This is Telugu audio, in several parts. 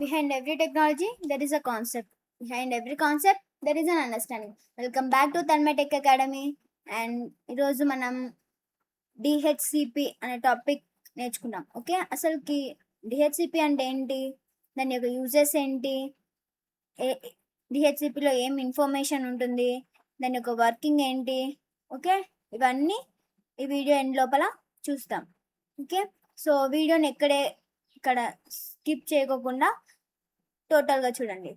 Behind every technology, there is a concept. Behind every concept, there is an understanding. Welcome back to Tanmay Tech Academy. And ఈరోజు మనం డిహెచ్సిపి అనే టాపిక్ నేర్చుకున్నాం. ఓకే, అసలుకి డిహెచ్సిపి అంటే ఏంటి, దాని యొక్క యూజెస్ ఏంటి, ఏ డిహెచ్సిపిలో ఏం ఇన్ఫర్మేషన్ ఉంటుంది, దాని యొక్క వర్కింగ్ ఏంటి, ఓకే, ఇవన్నీ ఈ వీడియో ఎండ్ లోపల చూస్తాం. ఓకే, సో వీడియోని ఇక్కడ స్కిప్ చేయకోకుండా టోటల్గా చూడండి.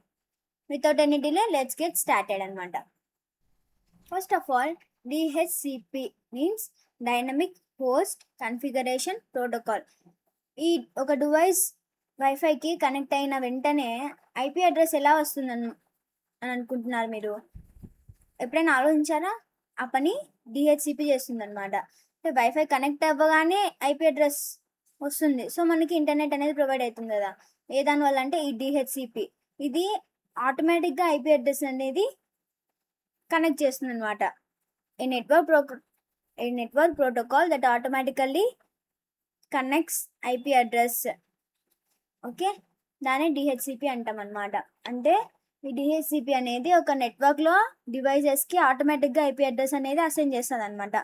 Without any delay let's get started అనమాట. First of all, DHCP means dynamic host configuration protocol. ఈ ఒక డివైస్ వైఫైకి కనెక్ట్ అయిన వెంటనే ఐపీ అడ్రస్ ఎలా వస్తుందని అనుకుంటున్నారు మీరు? ఎప్పుడైనా ఆలోచించారా? ఆ పని డిహెచ్సిపి చేస్తుంది అనమాట. వైఫై కనెక్ట్ అవ్వగానే ఐపీ అడ్రస్ వస్తుంది. సో మనకి ఇంటర్నెట్ అనేది ప్రొవైడ్ అవుతుంది కదా. ఏ దానివల్ల అంటే ఈ డిహెచ్సిపి ఇది ఆటోమేటిక్గా ఐపీ అడ్రస్ అనేది కనెక్ట్ చేస్తుంది అనమాట. A network protocol that automatically connects IP address. Okay, దాన్ని డిహెచ్సిపి అంటాం అనమాట. అంటే ఈ డిహెచ్సిపి అనేది ఒక నెట్వర్క్లో డివైజెస్కి ఆటోమేటిక్గా ఐపీ అడ్రస్ అనేది అసైన్ చేస్తుంది అనమాట.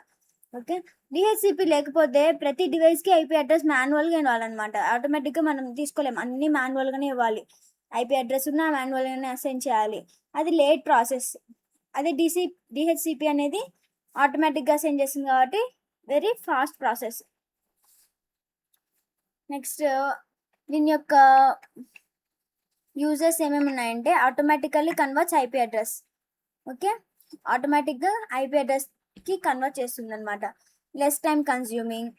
ఓకే, డిహెచ్సిపి లేకపోతే ప్రతి డివైస్కి ఐపీ అడ్రస్ మాన్యువల్గా ఇవ్వాలన్నమాట. ఆటోమేటిక్గా మనం తీసుకోలేము, అన్ని మాన్యువల్గానే ఇవ్వాలి. ఐపీ అడ్రస్ ఉన్న మాన్యువల్గానే అసైన్ చేయాలి. అది లేట్ ప్రాసెస్. అదే డిహెచ్సిపి అనేది ఆటోమేటిక్గా అసైన్ చేస్తుంది కాబట్టి వెరీ ఫాస్ట్ ప్రాసెస్. నెక్స్ట్, దీని యొక్క యూజెస్ ఏమేమి ఉన్నాయంటే automatically converts IP address. Okay, ఆటోమేటిక్గా ఐపీ అడ్రస్కి కన్వర్ట్ చేస్తుంది అనమాట. Less time consuming,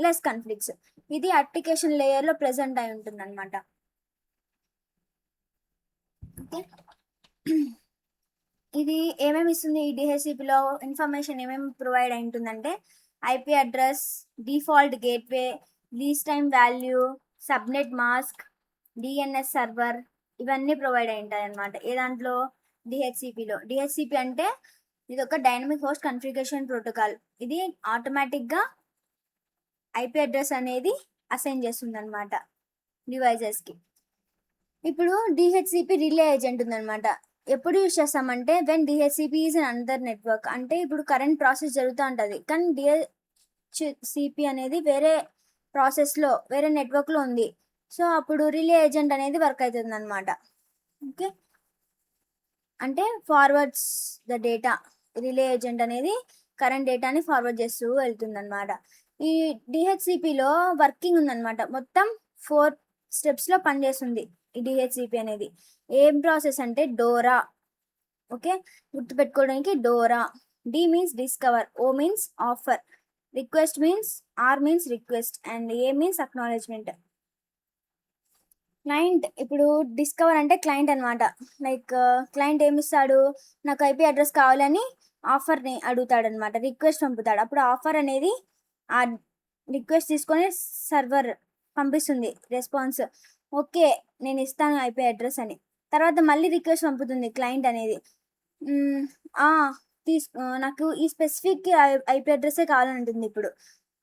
less conflicts. ఇది అప్లికేషన్ లేయర్లో ప్రెజెంట్ అయి ఉంటుంది అనమాట. ఓకే, ఇది ఏమేమి ఇస్తుంది? ఈ డిహెచ్సిపిలో ఇన్ఫర్మేషన్ ఏమేమి ప్రొవైడ్ అయి ఉంటుందంటే IP address, default gateway, less time value, subnet mask, DNS server, ఇవన్నీ ప్రొవైడ్ అయి ఉంటాయి అనమాట. ఏ దాంట్లో? డిహెచ్సిపిలో. డిహెచ్సిపి అంటే ఇది ఒక డైనమిక్ హోస్ట్ కన్ఫిగరేషన్ ప్రోటోకాల్. ఇది ఆటోమేటిక్గా ఐపీ అడ్రస్ అనేది అసైన్ చేస్తుంది అనమాట డివైజెస్కి. ఇప్పుడు డిహెచ్సిపి రిలే ఏజెంట్ ఉందన్నమాట. ఎప్పుడు యూజ్ చేస్తామంటే when DHCP is an another network. అంటే ఇప్పుడు కరెంట్ ప్రాసెస్ జరుగుతూ ఉంటుంది, కానీ డిహెచ్సిపి అనేది వేరే ప్రాసెస్లో వేరే నెట్వర్క్లో ఉంది. సో అప్పుడు రిలే ఏజెంట్ అనేది వర్క్ అవుతుంది అనమాట. ఓకే, అంటే forwards the data. Relay agent అనేది కరెంట్ డేటాని ఫార్వర్డ్ చేస్తూ వెళ్తుంది అనమాట. ఈ డిహెచ్సిపిలో వర్కింగ్ ఉందన్నమాట. మొత్తం 4 స్టెప్స్లో పనిచేస్తుంది ఈ డిహెచ్సిపి అనేది. ఏం ప్రాసెస్ అంటే డోరా. ఓకే, గుర్తుపెట్టుకోవడానికి DORA. D means discover, O means offer, request means, R means request, and A means acknowledgement. Client, ఇప్పుడు డిస్కవర్ అంటే క్లయింట్ అనమాట. లైక్ క్లయింట్ ఏమిస్తాడు? నాకు ఐపీ అడ్రస్ కావాలని ఆఫర్ని అడుగుతాడు అనమాట. రిక్వెస్ట్ పంపుతాడు. అప్పుడు ఆఫర్ అనేది ఆ రిక్వెస్ట్ తీసుకొని సర్వర్ పంపిస్తుంది రెస్పాన్స్. ఓకే, నేను ఇస్తాను ఐపీ అడ్రస్ అని. తర్వాత మళ్ళీ రిక్వెస్ట్ పంపుతుంది క్లయింట్ అనేది. నాకు ఈ స్పెసిఫిక్ ఐపీ అడ్రస్సే కావాలని ఉంటుంది.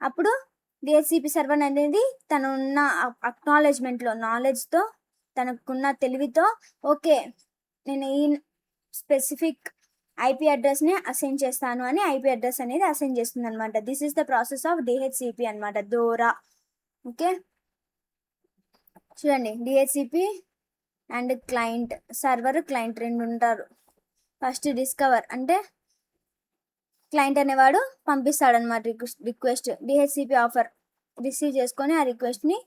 అప్పుడు డిహెచ్సిపి సర్వర్ అనేది తనున్న అక్నాలెడ్జ్మెంట్లో, నాలెడ్జ్తో, తనకున్న తెలివితో ఓకే నేను ఈ స్పెసిఫిక్ ఐపీ అడ్రస్ని అసైన్ చేస్తాను అని ఐపీ అడ్రస్ అనేది అసైన్ చేస్తుంది అనమాట. This is the process of DHCP అనమాట, డోరా. ఓకే, చూడండి, DHCP and client, server, client రెండు ఉంటారు. ఫస్ట్ డిస్కవర్ అంటే క్లయింట్ అనేవాడు పంపిస్తాడనమాట రిక్వెస్ట్. డిహెచ్సిపి ఆఫర్ రిసీవ్ చేసుకొని ఆ రిక్వెస్ట్ని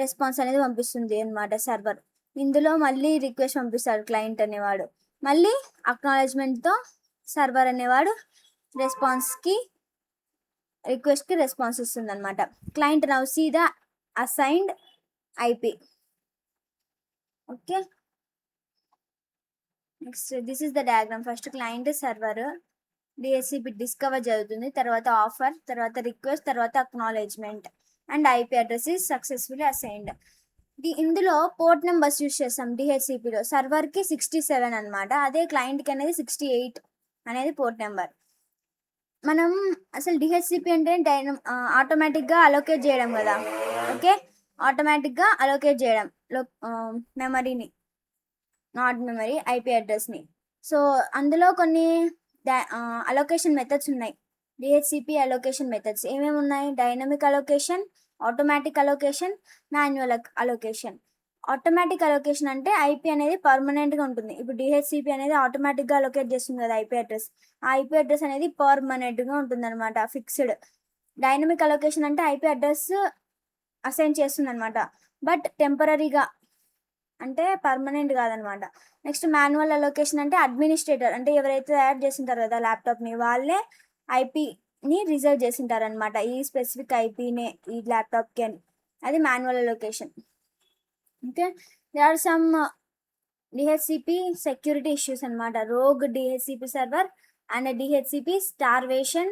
రెస్పాన్స్ అనేది పంపిస్తుంది అనమాట సర్వర్. ఇందులో మళ్ళీ రిక్వెస్ట్ పంపిస్తాడు క్లయింట్ అనేవాడు. మళ్ళీ అక్నాలెడ్జ్మెంట్తో సర్వర్ అనేవాడు రిక్వెస్ట్కి రెస్పాన్స్ ఇస్తుంది అనమాట. Client now see the assigned IP. Okay, next this is the diagram. First client, server, DHCP discover జరుగుతుంది, తర్వాత ఆఫర్, తర్వాత రిక్వెస్ట్, తర్వాత acknowledgement, and IP address is successfully assigned. ఇందులో పోర్ట్ నెంబర్స్ యూస్ చేస్తాం డిహెచ్సిపిలో. సర్వర్కి 67 అనమాట, అదే క్లయింట్కి అనేది 68 అనేది పోర్ట్ నెంబర్. మనం అసలు డిహెచ్సిపి అంటే ఆటోమేటిక్గా అలోకేట్ చేయడం కదా. ఓకే, ఆటోమేటిక్గా అలోకేట్ చేయడం. మెమరీని, నాట్ మెమరీ, ఐపీ అడ్రస్ని. సో అందులో కొన్ని అలొకేషన్ మెథడ్స్ ఉన్నాయి. డిహెచ్సిపి అలొకేషన్ మెథడ్స్ ఏమేమి ఉన్నాయి? Dynamic allocation, automatic allocation, manual allocation. Automatic allocation అంటే ఐపీ అనేది పర్మనెంట్గా ఉంటుంది. ఇప్పుడు డిహెచ్సిపి అనేది ఆటోమేటిక్గా అలొకేట్ చేస్తుంది కదా ఐపీ అడ్రస్. ఆ ఐపీ అడ్రస్ అనేది పర్మనెంట్గా ఉంటుంది అనమాట, ఫిక్స్డ్. డైనమిక్ అలొకేషన్ అంటే ఐపీ అడ్రస్ అసైన్ చేస్తుంది అనమాట, బట్ టెంపరీగా, అంటే పర్మనెంట్ కాదనమాట. నెక్స్ట్ మాన్యువల్ అలొకేషన్ అంటే అడ్మినిస్ట్రేటర్, అంటే ఎవరైతే తయారు చేసింటారు కదా ల్యాప్టాప్ని, వాళ్ళే ఐపీని రిజర్వ్ చేసింటారు అనమాట, ఈ స్పెసిఫిక్ ఐపీనే ఈ ల్యాప్టాప్కి అని. అది manual allocation. Okay, they are some DHCP security issues అనమాట. Rogue DHCP server and DHCP starvation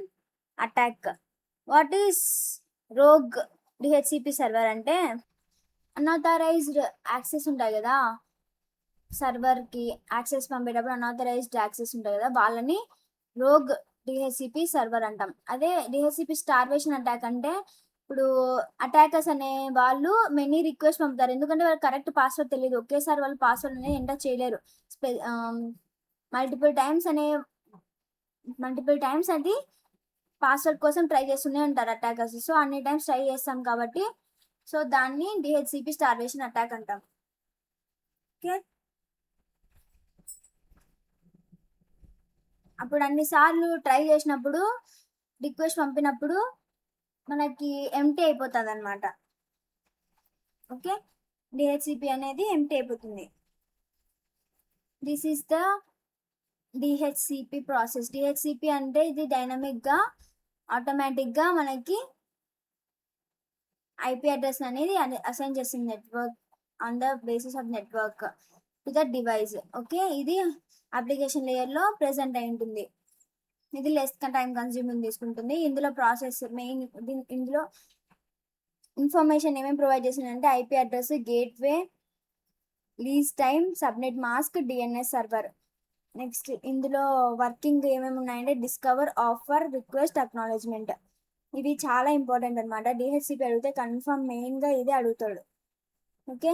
attack. What is rogue DHCP server అంటే అన్ఆథరైజ్డ్ యాక్సెస్ ఉంటాయి కదా, సర్వర్కి యాక్సెస్ పంపేటప్పుడు అన్ఆథరైజ్డ్ యాక్సెస్ ఉంటాయి కదా, వాళ్ళని రోగ్ డిహెచ్సిపి సర్వర్ అంటాం. అదే డిహెచ్సిపి స్టార్వేషన్ అటాక్ అంటే ఇప్పుడు అటాకర్స్ అనే వాళ్ళు మెనీ రిక్వెస్ట్ పంపుతారు, ఎందుకంటే వాళ్ళకి కరెక్ట్ పాస్వర్డ్ తెలియదు. ఒకేసారి వాళ్ళు పాస్వర్డ్ అనేది ఎంటర్ చేయలేరు. మల్టిపుల్ టైమ్స్ అది పాస్వర్డ్ కోసం ట్రై చేస్తూనే ఉంటారు అటాకర్స్. సో అన్ని టైమ్స్ ట్రై చేస్తాం కాబట్టి సో దాన్ని డిహెచ్సిపి స్టార్వేషన్ అటాక్ అంటాం. ఓకే, అప్పుడు అన్నిసార్లు ట్రై చేసినప్పుడు, రిక్వెస్ట్ పంపినప్పుడు మనకి ఎంటీ అయిపోతుంది అనమాట. ఓకే, డిహెచ్సిపి అనేది ఎంటీ అయిపోతుంది. This is the DHCP process. DHCP అంటే ఇది డైనమిక్గా, ఆటోమేటిక్గా మనకి ఐపీ అడ్రస్ అనేది అసైన్ చేస్తుంది network on the basis of network to the device. Okay, ఇది అప్లికేషన్ లేయర్లో ప్రెసెంట్ అయి ఉంటుంది. ఇది లెస్ టైం కన్స్యూమింగ్ తీసుకుంటుంది. ఇందులో ప్రాసెస్ మెయిన్, ఇందులో ఇన్ఫర్మేషన్ ఏమేమి ప్రొవైడ్ చేసిందంటే IP address, gateway, lease time, subnet mask, DNS server. Next ఇందులో వర్కింగ్ ఏమేమి ఉన్నాయంటే డిస్కవర్, ఆఫర్, రిక్వెస్ట్, అక్నాలెడ్జ్మెంట్. ఇవి చాలా ఇంపార్టెంట్ అనమాట. డిహెచ్సిపి అడిగితే కన్ఫర్మ్ మెయిన్గా ఇదే అడుగుతాడు. Okay,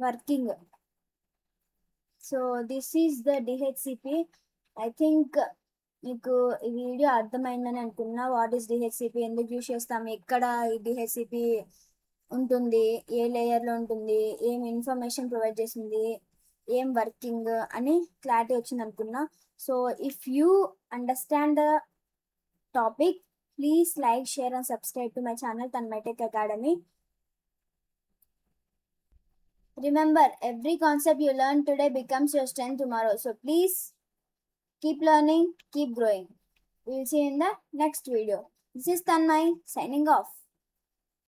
working. So this is the DHCP. I think మీకు ఈ వీడియో అర్థమైందని అనుకున్నా. వాట్ ఈస్ డిహెచ్సిపి, ఎందుకు యూజ్ చేస్తాం, ఎక్కడ ఈ డిహెచ్సిపి ఉంటుంది, ఏ లేయర్లో ఉంటుంది, ఏం ఇన్ఫర్మేషన్ ప్రొవైడ్ చేసింది, ఏం వర్కింగ్ అని క్లారిటీ వచ్చింది అనుకున్నా. So if you understand the topic, please like, share and subscribe to my channel Tanmay Academy. Remember, every concept you learn today becomes your strength tomorrow. So please keep learning, keep growing. We will see you in the next video. This is Tanmay signing off.